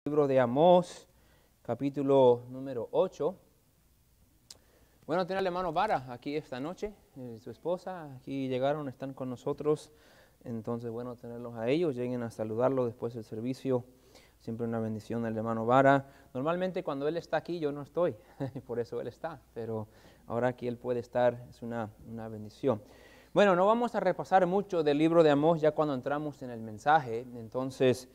Libro de Amós, capítulo número 8. Bueno, tener al hermano Vara aquí esta noche, su esposa, aquí llegaron, están con nosotros. Entonces, bueno, tenerlos a ellos, lleguen a saludarlo después del servicio. Siempre una bendición al hermano Vara. Normalmente cuando él está aquí yo no estoy, por eso él está, pero ahora que él puede estar es una bendición. Bueno, no vamos a repasar mucho del libro de Amós ya cuando entramos en el mensaje. Entonces,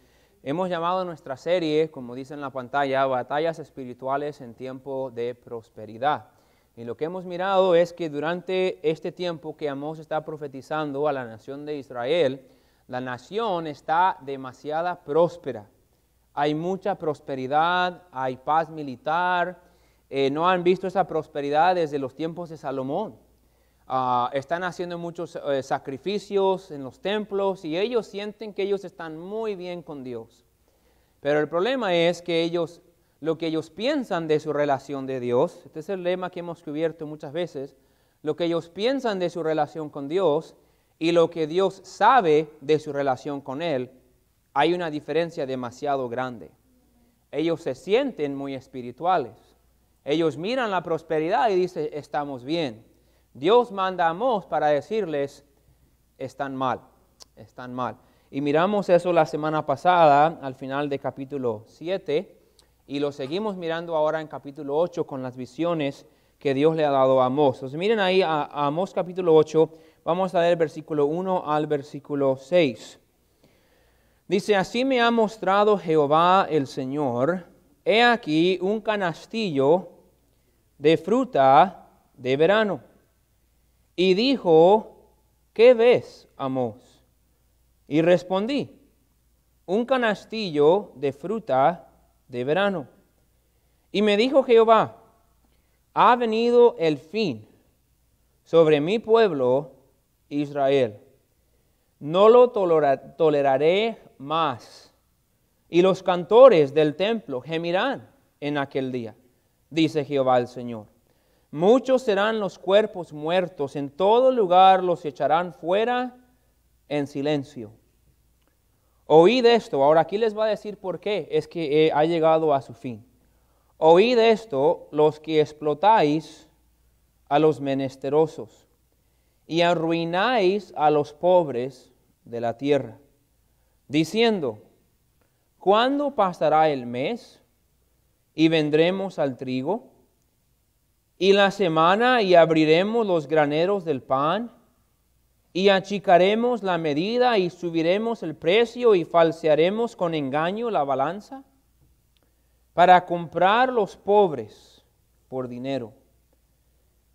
hemos llamado a nuestra serie, como dice en la pantalla, Batallas Espirituales en Tiempo de Prosperidad. Y lo que hemos mirado es que durante este tiempo que Amós está profetizando a la nación de Israel, la nación está demasiado próspera. Hay mucha prosperidad, hay paz militar. No han visto esa prosperidad desde los tiempos de Salomón. Están haciendo muchos sacrificios en los templos y ellos sienten que ellos están muy bien con Dios. Pero el problema es que lo que ellos piensan de su relación de Dios, este es el lema que hemos cubierto muchas veces, lo que ellos piensan de su relación con Dios y lo que Dios sabe de su relación con Él, hay una diferencia demasiado grande. Ellos se sienten muy espirituales. Ellos miran la prosperidad y dicen, estamos bien. Dios manda a Amós para decirles, están mal, están mal. Y miramos eso la semana pasada, al final de capítulo 7, y lo seguimos mirando ahora en capítulo 8 con las visiones que Dios le ha dado a Amós. Entonces miren ahí a Amós capítulo 8, vamos a leer versículo 1 al versículo 6. Dice, así me ha mostrado Jehová el Señor, he aquí un canastillo de fruta de verano. Y dijo, ¿qué ves, Amós? Y respondí, un canastillo de fruta de verano. Y me dijo Jehová, ha venido el fin sobre mi pueblo Israel. No lo toleraré más. Y los cantores del templo gemirán en aquel día, dice Jehová el Señor. Muchos serán los cuerpos muertos, en todo lugar los echarán fuera en silencio. Oíd esto, ahora aquí les va a decir por qué es que ha llegado a su fin. Oíd esto, los que explotáis a los menesterosos y arruináis a los pobres de la tierra, diciendo, ¿cuándo pasará el mes y vendremos al trigo? Y la semana y abriremos los graneros del pan, y achicaremos la medida y subiremos el precio y falsearemos con engaño la balanza, para comprar los pobres por dinero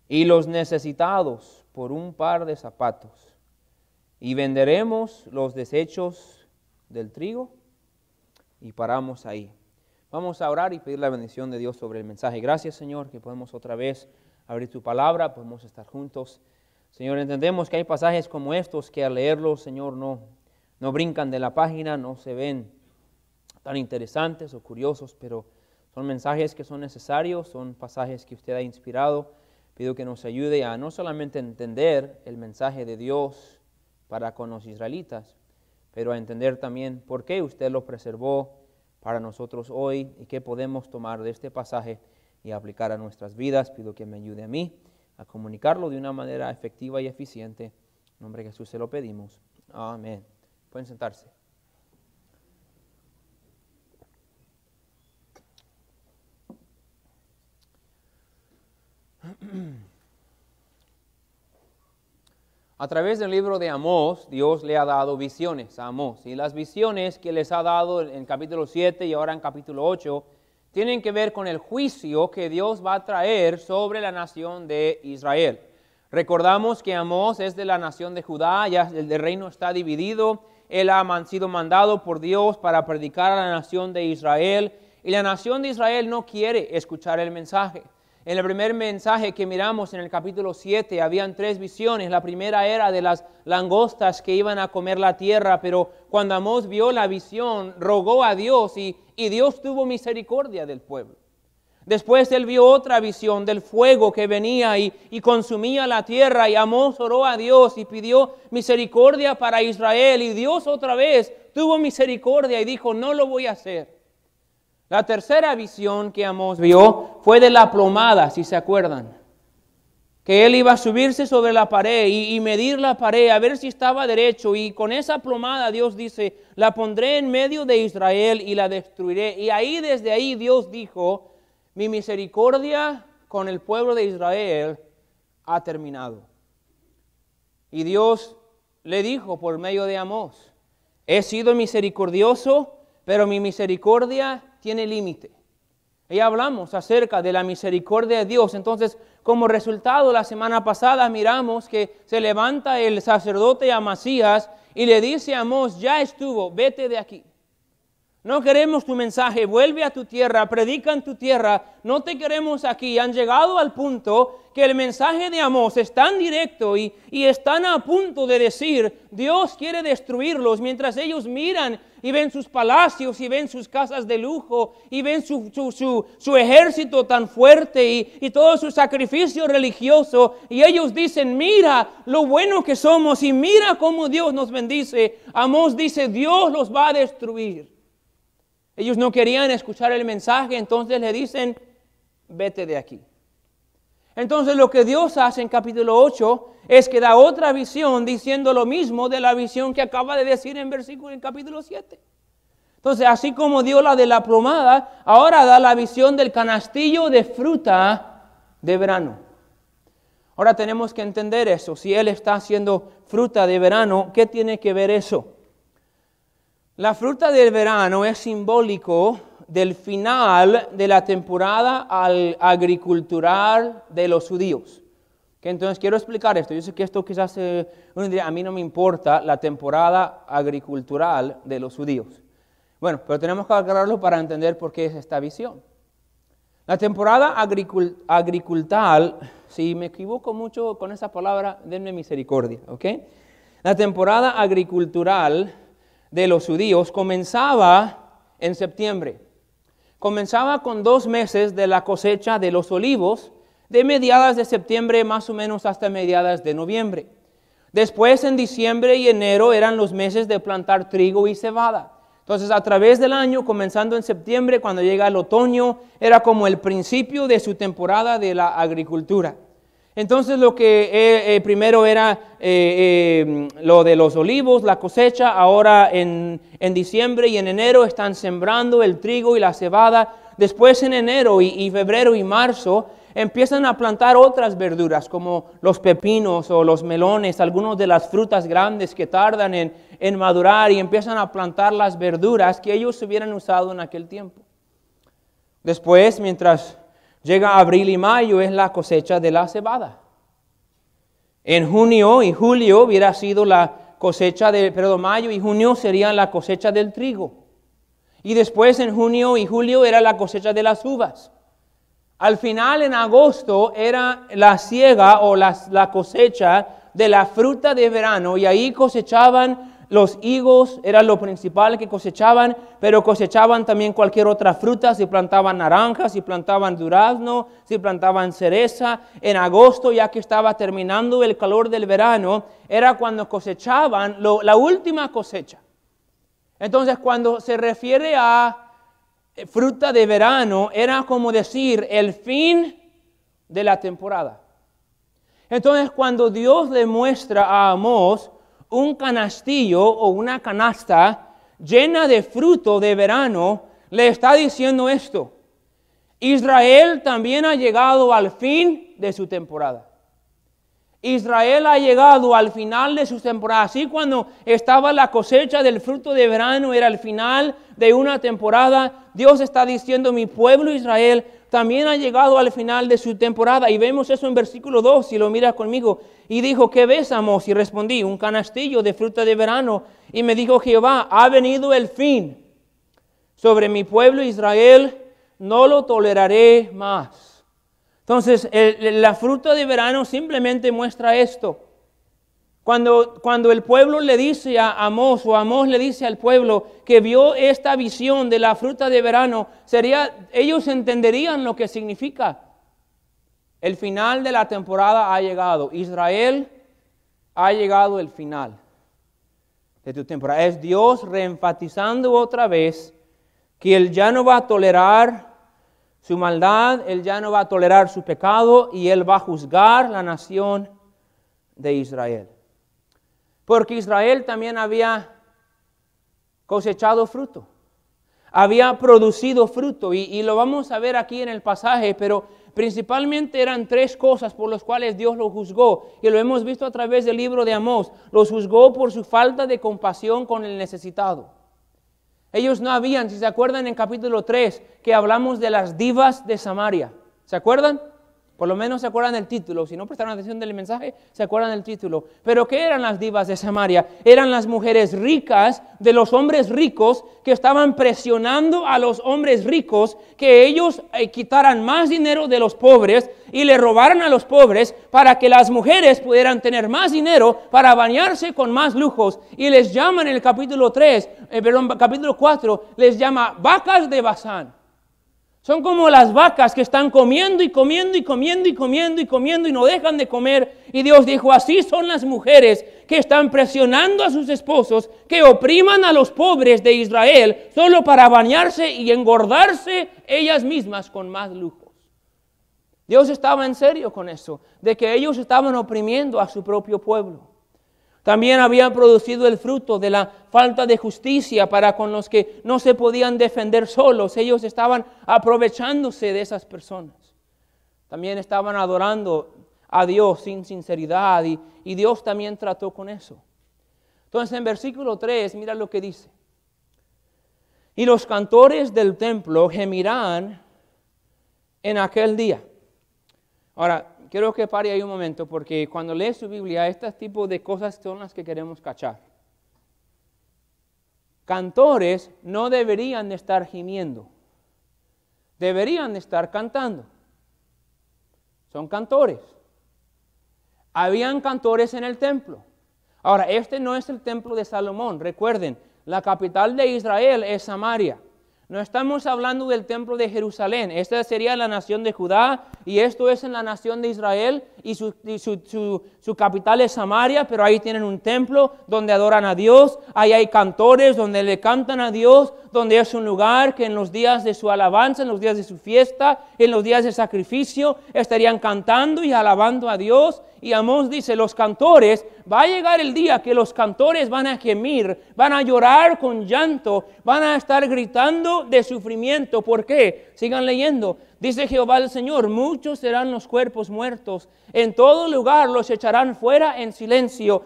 y los necesitados por un par de zapatos, y venderemos los desechos del trigo. Y paramos ahí. Vamos a orar y pedir la bendición de Dios sobre el mensaje. Gracias, Señor, que podemos otra vez abrir tu palabra, podemos estar juntos. Señor, entendemos que hay pasajes como estos que al leerlos, Señor, no brincan de la página, no se ven tan interesantes o curiosos, pero son mensajes que son necesarios, son pasajes que usted ha inspirado. Pido que nos ayude a no solamente entender el mensaje de Dios para con los israelitas, pero a entender también por qué usted lo preservó para nosotros hoy y qué podemos tomar de este pasaje y aplicar a nuestras vidas. Pido que me ayude a mí a comunicarlo de una manera efectiva y eficiente. En nombre de Jesús se lo pedimos. Amén. Pueden sentarse. A través del libro de Amós, Dios le ha dado visiones a Amós. Y las visiones que les ha dado en capítulo 7 y ahora en capítulo 8 tienen que ver con el juicio que Dios va a traer sobre la nación de Israel. Recordamos que Amós es de la nación de Judá, ya el reino está dividido. Él ha sido mandado por Dios para predicar a la nación de Israel. Y la nación de Israel no quiere escuchar el mensaje. En el primer mensaje que miramos en el capítulo 7 habían 3 visiones. La primera era de las langostas que iban a comer la tierra, pero cuando Amós vio la visión, rogó a Dios y Dios tuvo misericordia del pueblo. Después él vio otra visión del fuego que venía y consumía la tierra, y Amós oró a Dios y pidió misericordia para Israel, y Dios otra vez tuvo misericordia y dijo, no lo voy a hacer. La tercera visión que Amós vio fue de la plomada, si se acuerdan. Que él iba a subirse sobre la pared y medir la pared a ver si estaba derecho. Y con esa plomada Dios dice, la pondré en medio de Israel y la destruiré. Y ahí, desde ahí, Dios dijo, mi misericordia con el pueblo de Israel ha terminado. Y Dios le dijo por medio de Amós, he sido misericordioso, pero mi misericordia tiene límite. Y hablamos acerca de la misericordia de Dios. Entonces, como resultado, la semana pasada miramos que se levanta el sacerdote Amasías y le dice a Amós, ya estuvo, vete de aquí. No queremos tu mensaje, vuelve a tu tierra, predica en tu tierra, no te queremos aquí. Han llegado al punto que el mensaje de Amós es tan directo y están a punto de decir, Dios quiere destruirlos, mientras ellos miran y ven sus palacios y ven sus casas de lujo y ven su ejército tan fuerte y todo su sacrificio religioso. Y ellos dicen, mira lo bueno que somos y mira cómo Dios nos bendice. Amós dice, Dios los va a destruir. Ellos no querían escuchar el mensaje, entonces le dicen, vete de aquí. Entonces lo que Dios hace en capítulo 8 es que da otra visión diciendo lo mismo de la visión que acaba de decir en capítulo 7. Entonces, así como dio la de la plomada, ahora da la visión del canastillo de fruta de verano. Ahora tenemos que entender eso. Si Él está haciendo fruta de verano, ¿qué tiene que ver eso? La fruta del verano es simbólico del final de la temporada agricultural de los judíos. Entonces quiero explicar esto. Yo sé que esto quizás uno diría, a mí no me importa la temporada agricultural de los judíos. Bueno, pero tenemos que aclararlo para entender por qué es esta visión. La temporada agricultural, si me equivoco mucho con esa palabra, denme misericordia, ¿ok? La temporada agricultural de los judíos comenzaba en septiembre. Comenzaba con 2 meses de la cosecha de los olivos, de mediadas de septiembre más o menos hasta mediadas de noviembre. Después en diciembre y enero eran los meses de plantar trigo y cebada. Entonces a través del año, comenzando en septiembre, cuando llega el otoño, era como el principio de su temporada de la agricultura. Entonces lo que primero era lo de los olivos, la cosecha. Ahora en diciembre y en enero están sembrando el trigo y la cebada. Después en enero y febrero y marzo empiezan a plantar otras verduras como los pepinos o los melones, algunas de las frutas grandes que tardan en madurar, y empiezan a plantar las verduras que ellos hubieran usado en aquel tiempo. Después, mientras llega abril y mayo, es la cosecha de la cebada. En junio y julio hubiera sido la cosecha mayo y junio serían la cosecha del trigo. Y después en junio y julio era la cosecha de las uvas. Al final, en agosto, era la siega o la cosecha de la fruta de verano, y ahí cosechaban los higos, era lo principal que cosechaban, pero cosechaban también cualquier otra fruta. Si plantaban naranjas, si plantaban durazno, si plantaban cereza. En agosto, ya que estaba terminando el calor del verano, era cuando cosechaban la última cosecha. Entonces, cuando se refiere a fruta de verano, era como decir el fin de la temporada. Entonces, cuando Dios le muestra a Amós un canastillo o una canasta llena de fruto de verano, le está diciendo esto: Israel también ha llegado al fin de su temporada. Israel ha llegado al final de su temporada. Así cuando estaba la cosecha del fruto de verano, era el final de una temporada. Dios está diciendo, mi pueblo Israel también ha llegado al final de su temporada. Y vemos eso en versículo 2, si lo miras conmigo. Y dijo, ¿qué ves, Amós? Y respondí, un canastillo de fruta de verano. Y me dijo Jehová, ha venido el fin sobre mi pueblo Israel, no lo toleraré más. Entonces, la fruta de verano simplemente muestra esto. Cuando el pueblo le dice a Amós, o Amós le dice al pueblo que vio esta visión de la fruta de verano, ellos entenderían lo que significa. El final de la temporada ha llegado. Israel ha llegado el final de tu temporada. Es Dios reenfatizando otra vez que Él ya no va a tolerar su maldad, Él ya no va a tolerar su pecado y Él va a juzgar la nación de Israel. Porque Israel también había cosechado fruto, había producido fruto y lo vamos a ver aquí en el pasaje, pero principalmente eran 3 cosas por las cuales Dios lo juzgó y lo hemos visto a través del libro de Amós. Los juzgó por su falta de compasión con el necesitado. Ellos no habían, si se acuerdan en capítulo 3, que hablamos de las divas de Samaria. ¿Se acuerdan? Por lo menos se acuerdan del título. Si no prestaron atención del mensaje, se acuerdan del título. Pero ¿qué eran las divas de Samaria? Eran las mujeres ricas de los hombres ricos que estaban presionando a los hombres ricos que ellos quitaran más dinero de los pobres y le robaran a los pobres para que las mujeres pudieran tener más dinero para bañarse con más lujos. Y les llaman en el capítulo 4, les llama vacas de Basán. Son como las vacas que están comiendo y comiendo y comiendo y comiendo y comiendo y no dejan de comer. Y Dios dijo, así son las mujeres que están presionando a sus esposos, que opriman a los pobres de Israel solo para bañarse y engordarse ellas mismas con más lujos. Dios estaba en serio con eso, de que ellos estaban oprimiendo a su propio pueblo. También habían producido el fruto de la falta de justicia para con los que no se podían defender solos. Ellos estaban aprovechándose de esas personas. También estaban adorando a Dios sin sinceridad y Dios también trató con eso. Entonces en versículo 3, mira lo que dice. Y los cantores del templo gemirán en aquel día. Ahora, quiero que pare ahí un momento porque cuando lees su Biblia, este tipo de cosas son las que queremos cachar. Cantores no deberían de estar gimiendo, deberían de estar cantando. Son cantores. Habían cantores en el templo. Ahora, este no es el templo de Salomón. Recuerden, la capital de Israel es Samaria. No estamos hablando del templo de Jerusalén. Esta sería la nación de Judá y esto es en la nación de Israel y su capital es Samaria, pero ahí tienen un templo donde adoran a Dios. Ahí hay cantores donde le cantan a Dios, donde es un lugar que en los días de su alabanza, en los días de su fiesta, en los días de sacrificio, estarían cantando y alabando a Dios. Y Amós dice, los cantores, va a llegar el día que los cantores van a gemir, van a llorar con llanto, van a estar gritando de sufrimiento. ¿Por qué? Sigan leyendo. Dice Jehová el Señor, muchos serán los cuerpos muertos, en todo lugar los echarán fuera en silencio.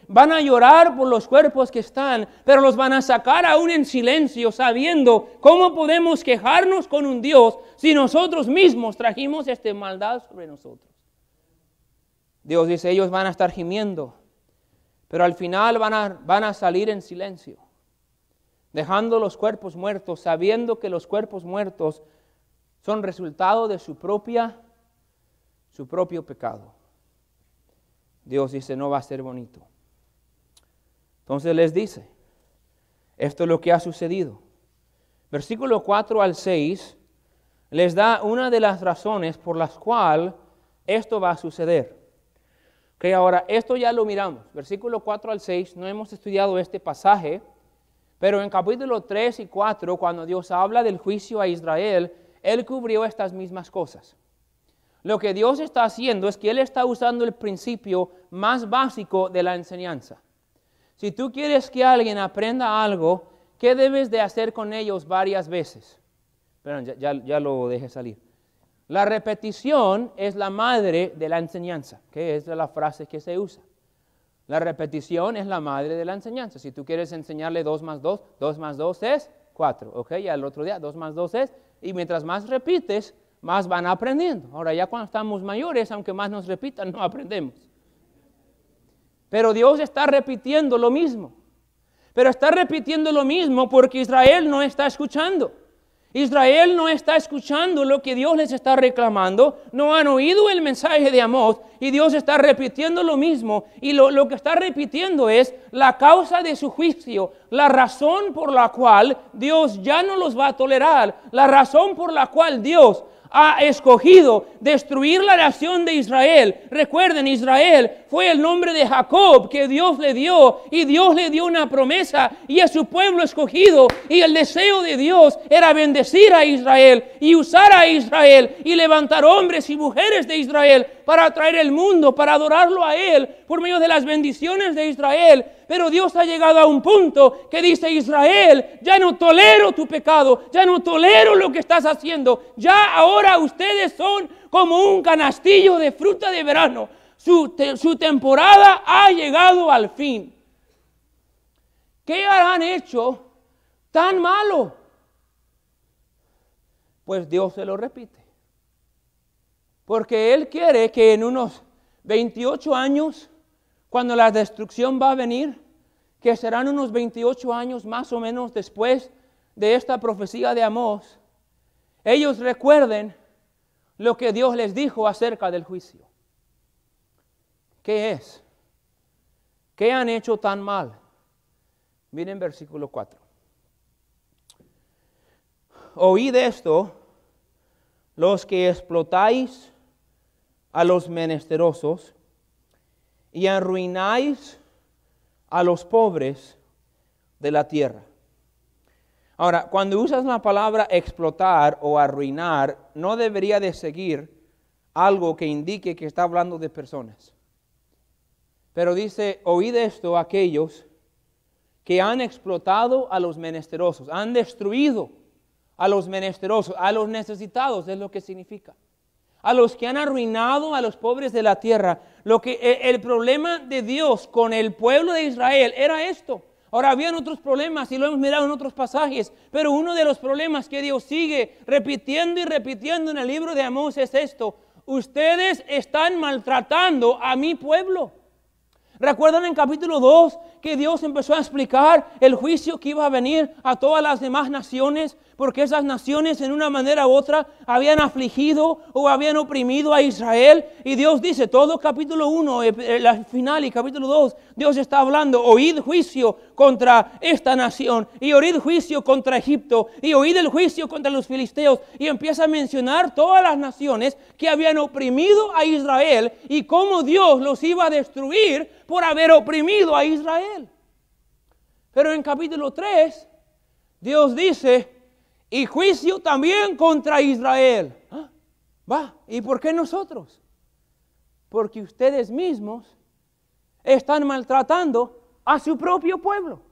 Van a llorar por los cuerpos que están, pero los van a sacar aún en silencio, sabiendo cómo podemos quejarnos con un Dios si nosotros mismos trajimos esta maldad sobre nosotros. Dios dice, ellos van a estar gimiendo, pero al final van a salir en silencio, dejando los cuerpos muertos, sabiendo que los cuerpos muertos son resultado de su propio pecado. Dios dice, no va a ser bonito. Entonces les dice, esto es lo que ha sucedido. Versículo 4 al 6 les da una de las razones por las cuales esto va a suceder. Okay, ahora, esto ya lo miramos. Versículo 4 al 6, no hemos estudiado este pasaje, pero en capítulo 3 y 4, cuando Dios habla del juicio a Israel, Él cubrió estas mismas cosas. Lo que Dios está haciendo es que Él está usando el principio más básico de la enseñanza. Si tú quieres que alguien aprenda algo, ¿qué debes de hacer con ellos varias veces? Perdón, ya lo dejé salir. La repetición es la madre de la enseñanza, que es la frase que se usa. La repetición es la madre de la enseñanza. Si tú quieres enseñarle 2 más 2, 2 más 2 es 4. ¿Ok? Y al otro día 2 más 2 es, y mientras más repites, más van aprendiendo. Ahora ya cuando estamos mayores, aunque más nos repitan, no aprendemos. Pero Dios está repitiendo lo mismo. Pero está repitiendo lo mismo porque Israel no está escuchando. Israel no está escuchando lo que Dios les está reclamando, no han oído el mensaje de Amós y Dios está repitiendo lo mismo. Y lo que está repitiendo es la causa de su juicio, la razón por la cual Dios ya no los va a tolerar, la razón por la cual Dios ha escogido destruir la nación de Israel. Recuerden, Israel fue el nombre de Jacob que Dios le dio, y Dios le dio una promesa y a su pueblo escogido, y el deseo de Dios era bendecir a Israel y usar a Israel y levantar hombres y mujeres de Israel para traer el mundo, para adorarlo a Él por medio de las bendiciones de Israel. Pero Dios ha llegado a un punto que dice: Israel, ya no tolero tu pecado, ya no tolero lo que estás haciendo. Ya ahora ustedes son como un canastillo de fruta de verano. Su temporada ha llegado al fin. ¿Qué han hecho tan malo? Pues Dios se lo repite. Porque Él quiere que en unos 28 años, cuando la destrucción va a venir, que serán unos 28 años más o menos después de esta profecía de Amós, ellos recuerden lo que Dios les dijo acerca del juicio. ¿Qué es? ¿Qué han hecho tan mal? Miren versículo 4. Oíd esto, los que explotáis a los menesterosos y arruináis a los pobres de la tierra. Ahora, cuando usas la palabra explotar o arruinar, no debería de seguir algo que indique que está hablando de personas. Pero dice: oíd esto aquellos que han explotado a los menesterosos, han destruido a los menesterosos, a los necesitados, es lo que significa. A los que han arruinado a los pobres de la tierra. El problema de Dios con el pueblo de Israel era esto. Ahora, habían otros problemas y lo hemos mirado en otros pasajes, pero uno de los problemas que Dios sigue repitiendo y repitiendo en el libro de Amós es esto: ustedes están maltratando a mi pueblo. ¿Recuerdan en capítulo 2 que Dios empezó a explicar el juicio que iba a venir a todas las demás naciones? Porque esas naciones en una manera u otra habían afligido o habían oprimido a Israel. Y Dios dice, todo capítulo 1, el final y capítulo 2, Dios está hablando: oíd juicio contra esta nación, y oíd juicio contra Egipto, y oíd el juicio contra los filisteos. Y empieza a mencionar todas las naciones que habían oprimido a Israel y cómo Dios los iba a destruir por haber oprimido a Israel. Pero en capítulo 3, Dios dice: y juicio también contra Israel. ¿Ah? ¿Y por qué nosotros? Porque ustedes mismos están maltratando a su propio pueblo.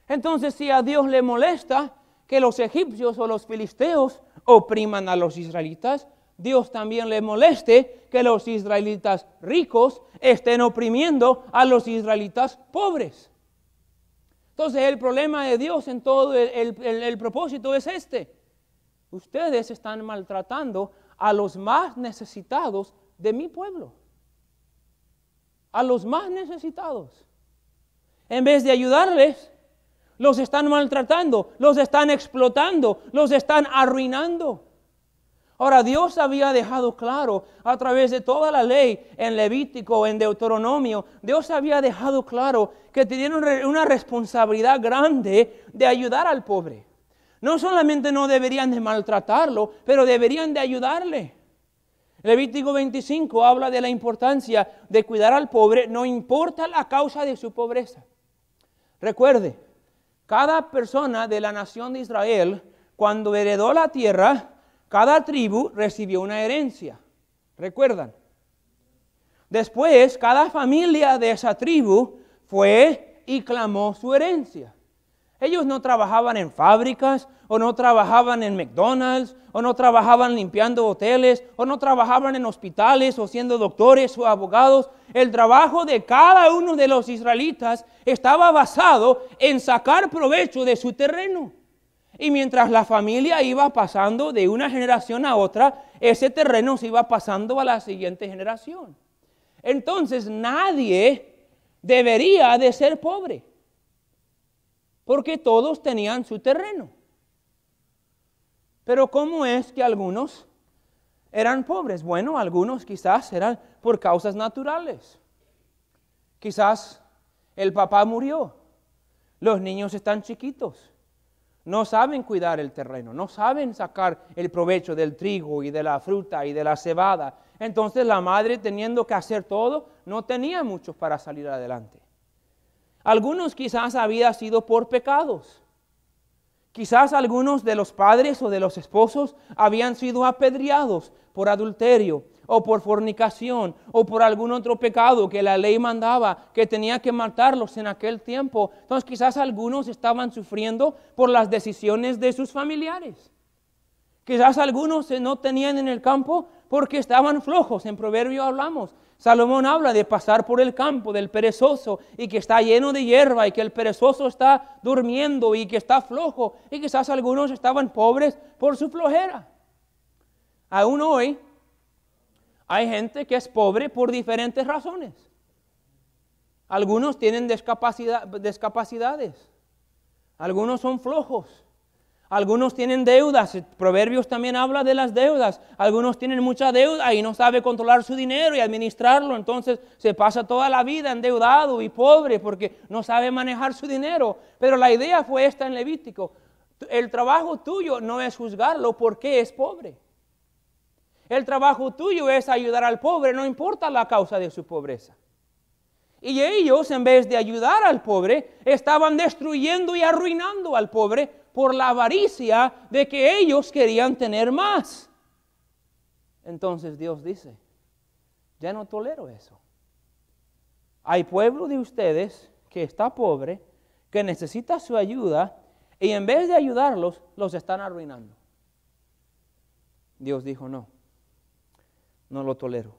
Entonces, si a Dios le molesta que los egipcios o los filisteos opriman a los israelitas, Dios también le moleste que los israelitas ricos estén oprimiendo a los israelitas pobres. Entonces el problema de Dios en todo el propósito es este: ustedes están maltratando a los más necesitados de mi pueblo. A los más necesitados. En vez de ayudarles, los están maltratando, los están explotando, los están arruinando. Ahora, Dios había dejado claro a través de toda la ley, en Levítico, en Deuteronomio, Dios había dejado claro que tenían una responsabilidad grande de ayudar al pobre. No solamente no deberían de maltratarlo, pero deberían de ayudarle. Levítico 25 habla de la importancia de cuidar al pobre, no importa la causa de su pobreza. Recuerde, cada persona de la nación de Israel, cuando heredó la tierra, cada tribu recibió una herencia. ¿Recuerdan? Después, cada familia de esa tribu fue y clamó su herencia. Ellos no trabajaban en fábricas, o no trabajaban en McDonald's, o no trabajaban limpiando hoteles, o no trabajaban en hospitales, o siendo doctores o abogados. El trabajo de cada uno de los israelitas estaba basado en sacar provecho de su terreno. Y mientras la familia iba pasando de una generación a otra, ese terreno se iba pasando a la siguiente generación. Entonces nadie debería de ser pobre, porque todos tenían su terreno. Pero ¿cómo es que algunos eran pobres? Bueno, algunos quizás eran por causas naturales. Quizás el papá murió, los niños están chiquitos. No saben cuidar el terreno, no saben sacar el provecho del trigo y de la fruta y de la cebada. Entonces la madre, teniendo que hacer todo, no tenía mucho para salir adelante. Algunos quizás había sido por pecados. Quizás algunos de los padres o de los esposos habían sido apedreados por adulterio o por fornicación o por algún otro pecado que la ley mandaba que tenía que matarlos en aquel tiempo. Entonces quizás algunos estaban sufriendo por las decisiones de sus familiares. Quizás algunos no tenían en el campo porque estaban flojos. En Proverbio hablamos. Salomón habla de pasar por el campo del perezoso y que está lleno de hierba y que el perezoso está durmiendo y que está flojo. Y quizás algunos estaban pobres por su flojera. Aún hoy hay gente que es pobre por diferentes razones. Algunos tienen discapacidades. Algunos son flojos. Algunos tienen deudas. Proverbios también habla de las deudas. Algunos tienen mucha deuda y no sabe controlar su dinero y administrarlo. Entonces se pasa toda la vida endeudado y pobre porque no sabe manejar su dinero. Pero la idea fue esta en Levítico. El trabajo tuyo no es juzgarlo porque es pobre. El trabajo tuyo es ayudar al pobre, no importa la causa de su pobreza. Y ellos, en vez de ayudar al pobre, estaban destruyendo y arruinando al pobre por la avaricia de que ellos querían tener más. Entonces Dios dice, ya no tolero eso. Hay pueblo de ustedes que está pobre, que necesita su ayuda, y en vez de ayudarlos, los están arruinando. Dios dijo, no lo tolero.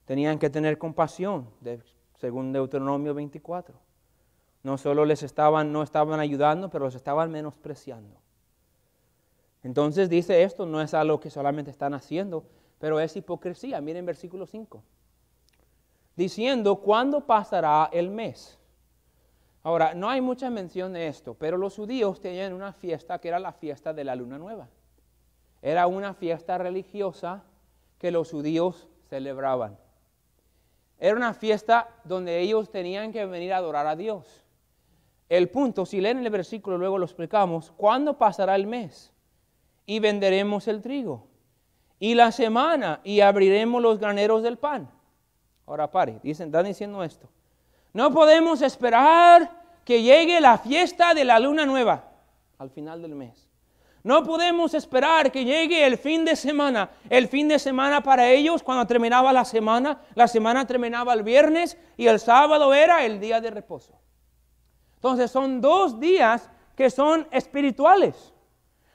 Tenían que tener compasión, según Deuteronomio 24. No solo no estaban ayudando, pero los estaban menospreciando. Entonces dice esto, no es algo que solamente están haciendo, pero es hipocresía. Miren versículo 5. Diciendo, ¿cuándo pasará el mes? Ahora, no hay mucha mención de esto, pero los judíos tenían una fiesta que era la fiesta de la luna nueva. Era una fiesta religiosa que los judíos celebraban. Era una fiesta donde ellos tenían que venir a adorar a Dios. El punto, si leen el versículo, luego lo explicamos, ¿cuándo pasará el mes? Y venderemos el trigo. Y la semana, y abriremos los graneros del pan. Ahora pare, están diciendo esto. No podemos esperar que llegue la fiesta de la luna nueva al final del mes. No podemos esperar que llegue el fin de semana. El fin de semana para ellos, cuando terminaba la semana terminaba el viernes y el sábado era el día de reposo. Entonces son 2 días que son espirituales.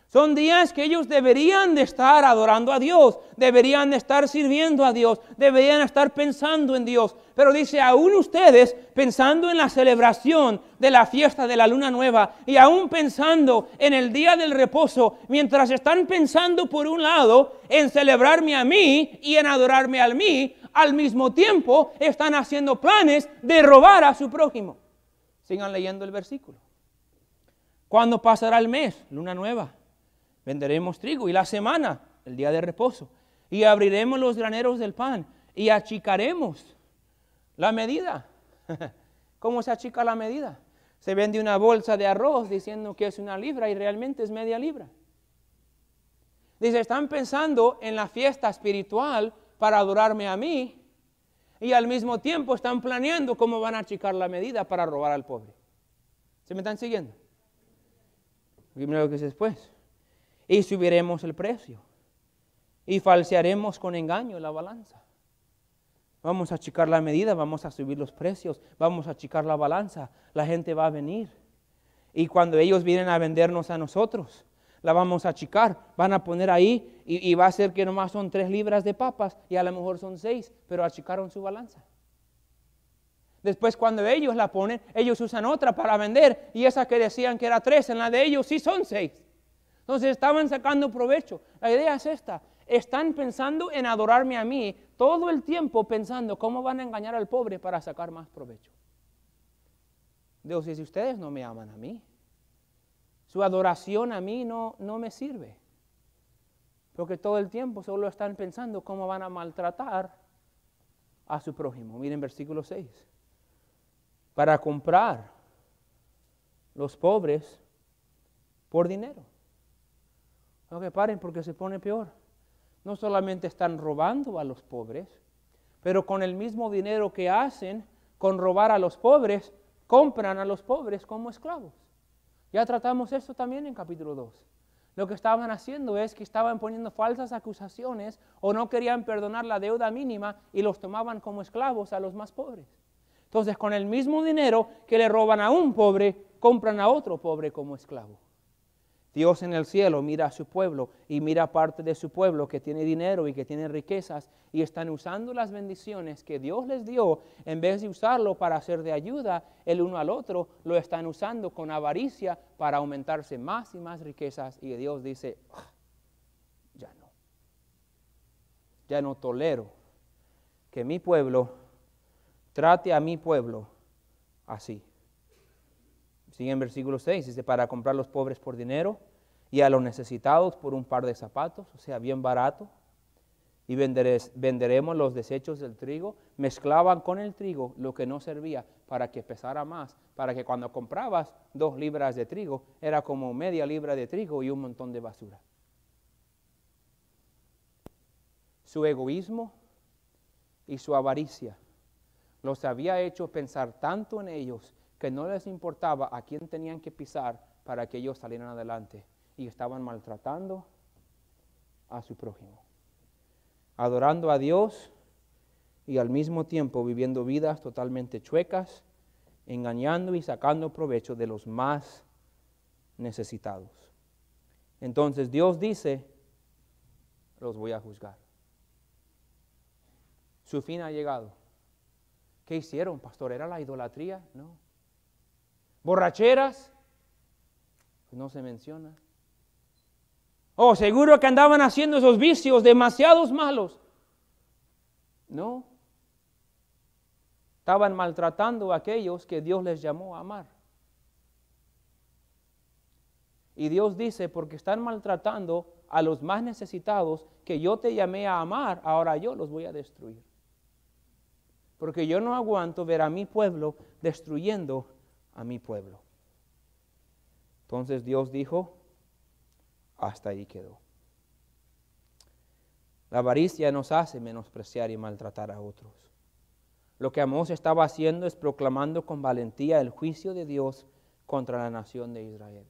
Son días que ellos deberían de estar adorando a Dios, deberían de estar sirviendo a Dios, deberían estar pensando en Dios. Pero dice, aún ustedes pensando en la celebración de la fiesta de la luna nueva y aún pensando en el día del reposo, mientras están pensando por un lado en celebrarme a mí y en adorarme a mí, al mismo tiempo están haciendo planes de robar a su prójimo. Sigan leyendo el versículo. ¿Cuándo pasará el mes? Luna nueva. Venderemos trigo y la semana, el día de reposo, y abriremos los graneros del pan y achicaremos la medida. ¿Cómo se achica la medida? Se vende una bolsa de arroz diciendo que es 1 libra y realmente es media libra. Dice, están pensando en la fiesta espiritual para adorarme a mí y al mismo tiempo están planeando cómo van a achicar la medida para robar al pobre. ¿Se me están siguiendo? Mira lo que es después. Y subiremos el precio. Y falsearemos con engaño la balanza. Vamos a achicar la medida, vamos a subir los precios, vamos a achicar la balanza. La gente va a venir. Y cuando ellos vienen a vendernos a nosotros, la vamos a achicar. Van a poner ahí y va a ser que nomás son 3 libras de papas y a lo mejor son 6, pero achicaron su balanza. Después cuando ellos la ponen, ellos usan otra para vender y esa que decían que era 3, en la de ellos sí son 6. Entonces estaban sacando provecho. La idea es esta. Están pensando en adorarme a mí todo el tiempo pensando cómo van a engañar al pobre para sacar más provecho. Dios dice, ustedes no me aman a mí. Su adoración a mí no me sirve. Porque todo el tiempo solo están pensando cómo van a maltratar a su prójimo. Miren versículo 6. Para comprar los pobres por dinero. No que paren porque se pone peor. No solamente están robando a los pobres, pero con el mismo dinero que hacen con robar a los pobres, compran a los pobres como esclavos. Ya tratamos esto también en capítulo 2. Lo que estaban haciendo es que estaban poniendo falsas acusaciones o no querían perdonar la deuda mínima y los tomaban como esclavos a los más pobres. Entonces, con el mismo dinero que le roban a un pobre, compran a otro pobre como esclavo. Dios en el cielo mira a su pueblo y mira parte de su pueblo que tiene dinero y que tiene riquezas y están usando las bendiciones que Dios les dio, en vez de usarlo para hacer de ayuda el uno al otro, lo están usando con avaricia para aumentarse más y más riquezas, y Dios dice, ya no tolero que mi pueblo trate a mi pueblo así. Sigue en versículo 6, dice, para comprar los pobres por dinero y a los necesitados por un par de zapatos, o sea, bien barato, y venderemos los desechos del trigo. Mezclaban con el trigo lo que no servía para que pesara más, para que cuando comprabas 2 libras de trigo, era como media libra de trigo y un montón de basura. Su egoísmo y su avaricia los había hecho pensar tanto en ellos que no les importaba a quién tenían que pisar para que ellos salieran adelante, y estaban maltratando a su prójimo, adorando a Dios y al mismo tiempo viviendo vidas totalmente chuecas, engañando y sacando provecho de los más necesitados. Entonces Dios dice, los voy a juzgar. Su fin ha llegado. ¿Qué hicieron, pastor? ¿Era la idolatría? No. ¿Borracheras? Pues no se menciona. Oh, seguro que andaban haciendo esos vicios demasiados malos. No. Estaban maltratando a aquellos que Dios les llamó a amar. Y Dios dice, porque están maltratando a los más necesitados que yo te llamé a amar, ahora yo los voy a destruir. Porque yo no aguanto ver a mi pueblo destruyendo a mi pueblo. Entonces Dios dijo, hasta ahí quedó. La avaricia nos hace menospreciar y maltratar a otros. Lo que Amós estaba haciendo es proclamando con valentía el juicio de Dios contra la nación de Israel.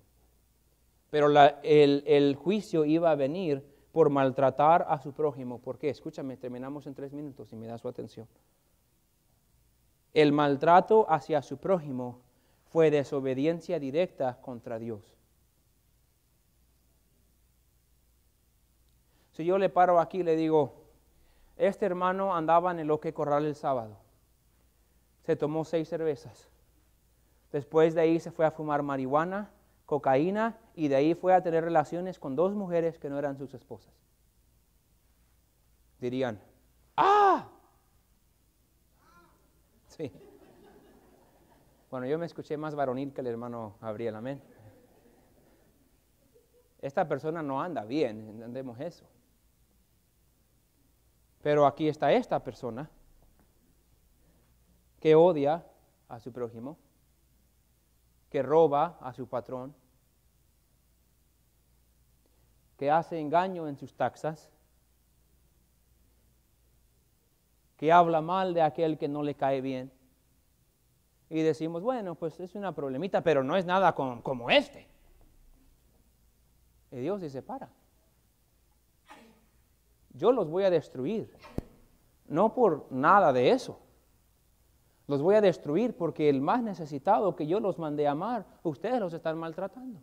Pero el juicio iba a venir por maltratar a su prójimo. ¿Por qué? Escúchame, terminamos en 3 minutos y me da su atención. El maltrato hacia su prójimo fue desobediencia directa contra Dios. Si yo le paro aquí y le digo, este hermano andaba en el Oque Corral el sábado, se tomó 6 cervezas, después de ahí se fue a fumar marihuana, cocaína, y de ahí fue a tener relaciones con 2 mujeres que no eran sus esposas. Dirían, ¡ah! Sí. Bueno, yo me escuché más varonil que el hermano Gabriel, amén. Esta persona no anda bien, entendemos eso. Pero aquí está esta persona que odia a su prójimo, que roba a su patrón, que hace engaño en sus taxas, que habla mal de aquel que no le cae bien. Y decimos, bueno, pues es una problemita, pero no es nada como este. Y Dios dice, para. Yo los voy a destruir, no por nada de eso. Los voy a destruir porque el más necesitado que yo los mandé a amar, ustedes los están maltratando.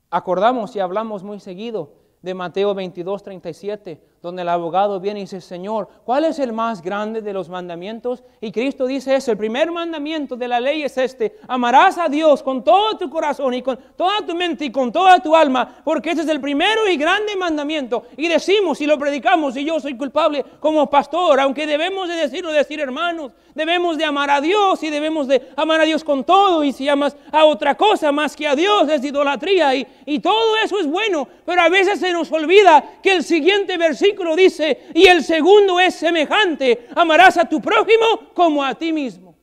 Acordamos y hablamos muy seguido de Mateo 22:37, donde el abogado viene y dice, Señor, ¿cuál es el más grande de los mandamientos? Y Cristo dice eso, el primer mandamiento de la ley es este, amarás a Dios con todo tu corazón y con toda tu mente y con toda tu alma, porque ese es el primero y grande mandamiento. Y decimos y lo predicamos, y yo soy culpable como pastor, aunque debemos de decir hermanos, debemos de amar a Dios y debemos de amar a Dios con todo, y si amas a otra cosa más que a Dios es idolatría, y todo eso es bueno, pero a veces se nos olvida que el siguiente versículo dice, y el segundo es semejante, amarás a tu prójimo como a ti mismo.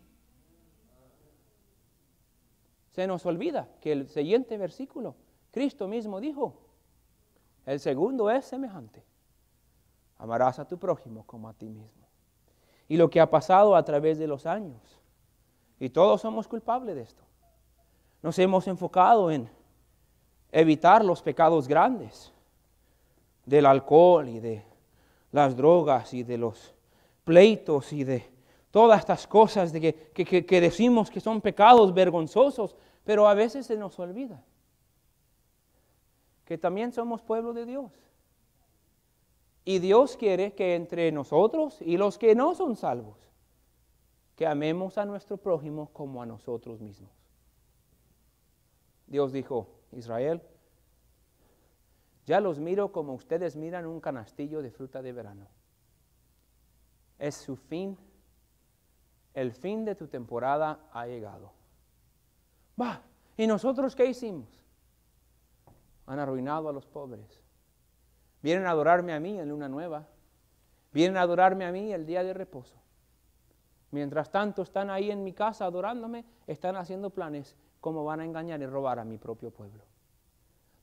se nos olvida que el siguiente versículo, Cristo mismo dijo, el segundo es semejante. Amarás a tu prójimo como a ti mismo. Y lo que ha pasado a través de los años, y todos somos culpables de esto, nos hemos enfocado en evitar los pecados grandes del alcohol y de las drogas y de los pleitos y de todas estas cosas de que decimos que son pecados vergonzosos, pero a veces se nos olvida que también somos pueblo de Dios. Y Dios quiere que entre nosotros y los que no son salvos, que amemos a nuestro prójimo como a nosotros mismos. Dios dijo, Israel, ya los miro como ustedes miran un canastillo de fruta de verano. Es su fin, el fin de tu temporada ha llegado. Va, ¿y nosotros qué hicimos? Han arruinado a los pobres. Vienen a adorarme a mí en luna nueva. Vienen a adorarme a mí el día de reposo. Mientras tanto están ahí en mi casa adorándome, están haciendo planes cómo van a engañar y robar a mi propio pueblo.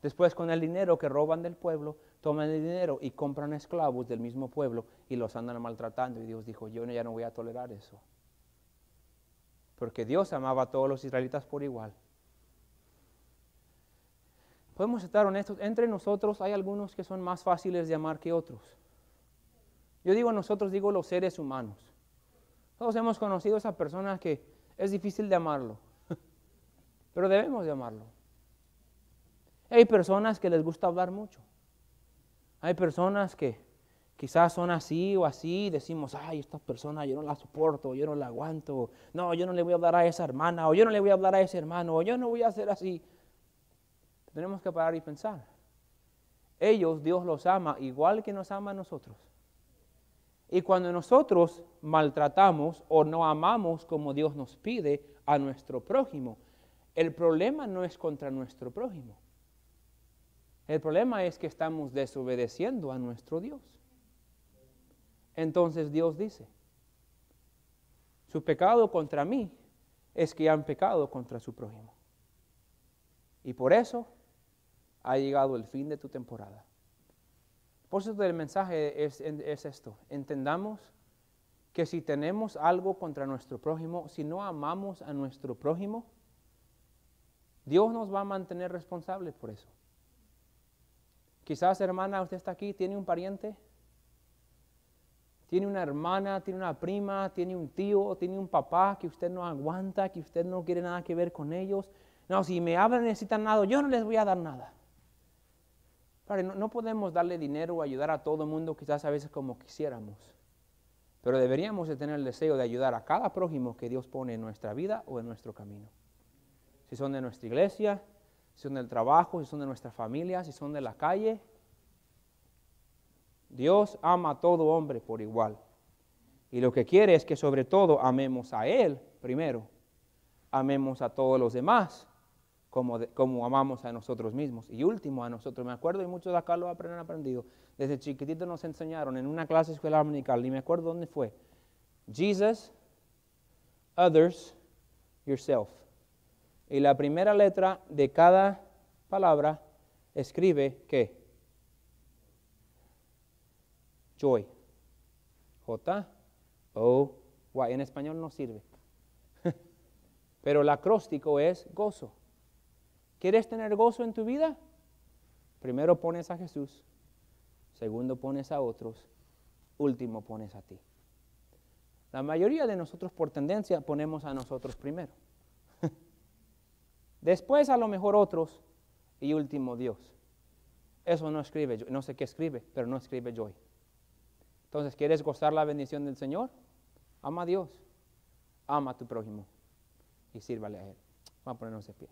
Después con el dinero que roban del pueblo, toman el dinero y compran esclavos del mismo pueblo y los andan maltratando. Y Dios dijo, yo ya no voy a tolerar eso. Porque Dios amaba a todos los israelitas por igual. Podemos estar honestos, entre nosotros hay algunos que son más fáciles de amar que otros. Yo digo nosotros, digo los seres humanos. Todos hemos conocido a esa persona que es difícil de amarlo, pero debemos de amarlo. Hay personas que les gusta hablar mucho. Hay personas que quizás son así o así, decimos, ay, esta persona yo no la soporto, yo no la aguanto, no, yo no le voy a hablar a esa hermana, o yo no le voy a hablar a ese hermano, o yo no voy a hacer así. Tenemos que parar y pensar. Ellos, Dios los ama igual que nos ama a nosotros. Y cuando nosotros maltratamos o no amamos como Dios nos pide a nuestro prójimo, el problema no es contra nuestro prójimo. El problema es que estamos desobedeciendo a nuestro Dios. Entonces Dios dice, su pecado contra mí es que han pecado contra su prójimo. Y por eso ha llegado el fin de tu temporada. Por eso el mensaje es esto. Entendamos que si tenemos algo contra nuestro prójimo, si no amamos a nuestro prójimo, Dios nos va a mantener responsables por eso. Quizás, hermana, usted está aquí, tiene un pariente, tiene una hermana, tiene una prima, tiene un tío, tiene un papá que usted no aguanta, que usted no quiere nada que ver con ellos. No, si me hablan, necesitan nada, yo no les voy a dar nada. No podemos darle dinero o ayudar a todo el mundo quizás a veces como quisiéramos, pero deberíamos de tener el deseo de ayudar a cada prójimo que Dios pone en nuestra vida o en nuestro camino. Si son de nuestra iglesia, si son del trabajo, si son de nuestra familia, si son de la calle. Dios ama a todo hombre por igual. Y lo que quiere es que sobre todo amemos a Él primero, amemos a todos los demás, como amamos a nosotros mismos. Y último, a nosotros. Me acuerdo, y muchos de acá lo han aprendido. Desde chiquitito nos enseñaron en una clase escuela dominical, ni me acuerdo dónde fue. Jesus, others, yourself. Y la primera letra de cada palabra escribe ¿qué? Joy. J-O-Y. En español no sirve. Pero el acróstico es gozo. ¿Quieres tener gozo en tu vida? Primero pones a Jesús, segundo pones a otros, último pones a ti. La mayoría de nosotros por tendencia ponemos a nosotros primero. Después a lo mejor otros y último Dios. Eso no escribe, no sé qué escribe, pero no escribe joy. Entonces, ¿quieres gozar la bendición del Señor? Ama a Dios, ama a tu prójimo y sírvale a Él. Vamos a ponernos de pie.